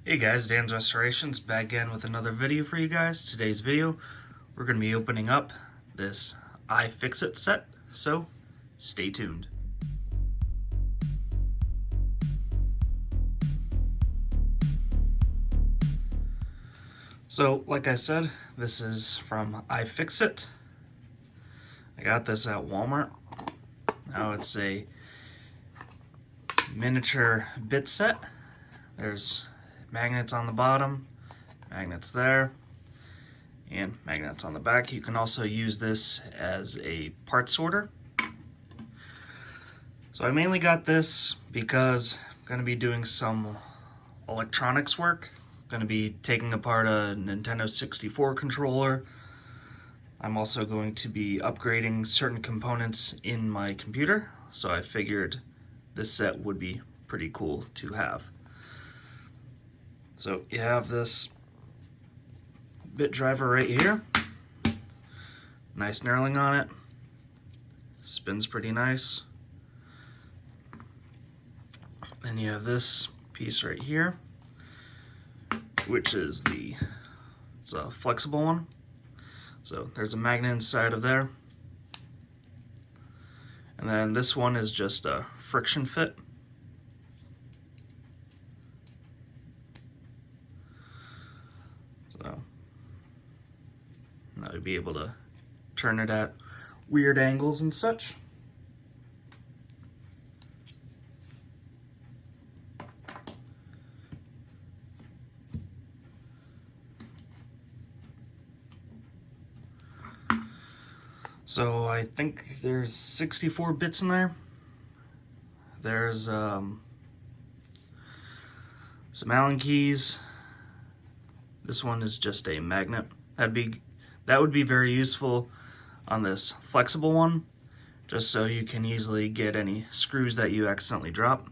Hey guys, Dan's Restorations back again with another video for you guys. Today's video, we're going to be opening up this Ifixit set, so stay tuned. So, like I said, this is from Ifixit. I got this at Walmart. Now it's a miniature bit set. There's magnets on the bottom, magnets there, and magnets on the back. You can also use this as a part sorter. So I mainly got this because I'm going to be doing some electronics work. I'm going to be taking apart a Nintendo 64 controller. I'm also going to be upgrading certain components in my computer, so I figured this set would be pretty cool to have. So you have this bit driver right here, nice knurling on it, spins pretty nice. Then you have this piece right here, which is it's a flexible one. So there's a magnet inside of there. And then this one is just a friction fit. So now you'll be able to turn it at weird angles and such. So I think there's 64 bits in there. There's some Allen keys. This one is just a magnet. That would be very useful on this flexible one, just so you can easily get any screws that you accidentally drop.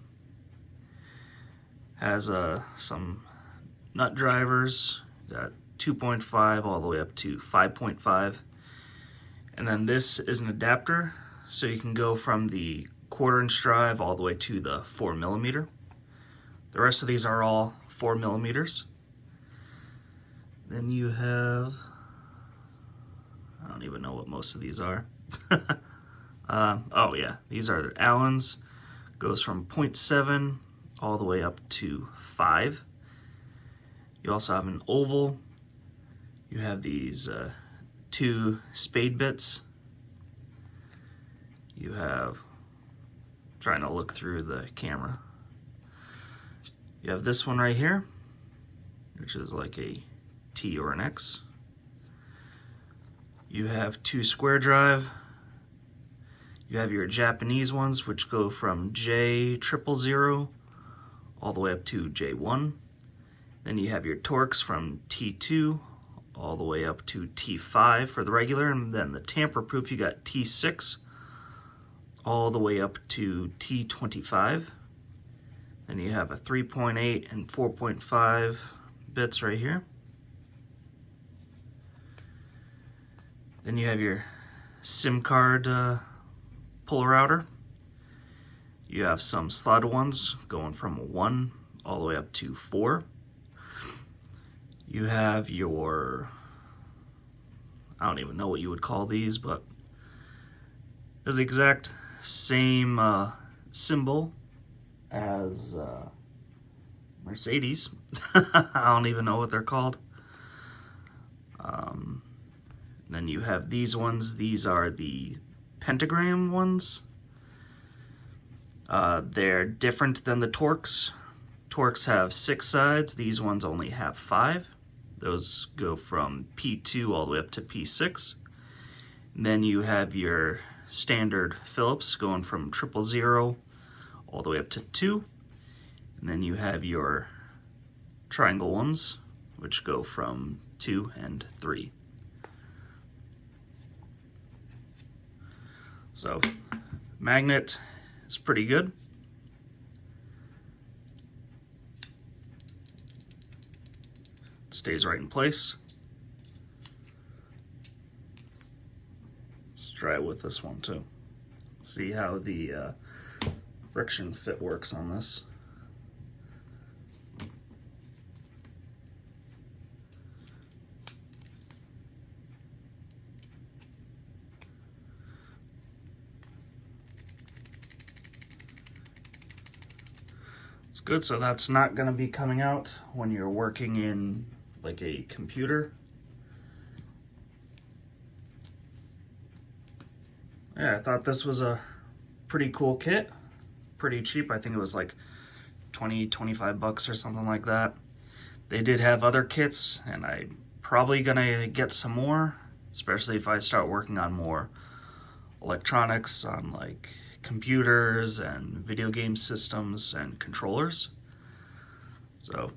Has some nut drivers, got 2.5 all the way up to 5.5. And then this is an adapter, so you can go from the 1/4" drive all the way to the 4mm. The rest of these are all 4mm. Then you have, I don't even know what most of these are. Oh yeah, these are Allen's. Goes from 0.7 all the way up to 5. You also have an oval. You have these 2 spade bits. You have, trying to look through the camera. You have this one right here, which is like a T or an X. You have 2 square drive. You have your Japanese ones, which go from J000 all the way up to J1. Then you have your Torx from T2 all the way up to T5 for the regular, and then the tamper-proof you got T6 all the way up to T25. Then you have a 3.8 and 4.5 bits right here. Then you have your SIM card puller router. You have some slotted ones going from 1 all the way up to 4. You have your, I don't even know what you would call these, but it's the exact same symbol as Mercedes. I don't even know what they're called. Then you have these ones. These are the pentagram ones. They're different than the Torx. Torx have 6 sides. These ones only have 5. Those go from P2 all the way up to P6. And then you have your standard Phillips going from 000 all the way up to 2. And then you have your triangle ones, which go from 2 and 3. So, magnet is pretty good. It stays right in place. Let's try it with this one too. See how the friction fit works on this. Good, so that's not going to be coming out when you're working in like a computer. Yeah, I thought this was a pretty cool kit. Pretty cheap. I think it was like 25 bucks or something like that. They did have other kits, and I'm probably gonna get some more, especially if I start working on more electronics, on like computers and video game systems and controllers. So,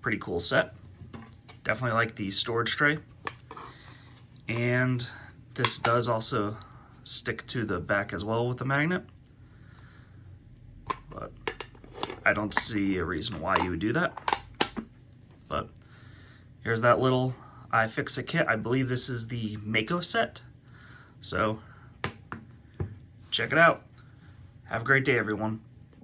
pretty cool set. Definitely like the storage tray. And this does also stick to the back as well with the magnet. But I don't see a reason why you would do that. But here's that little Ifixit kit. I believe this is the Mako set. So check it out. Have a great day, everyone.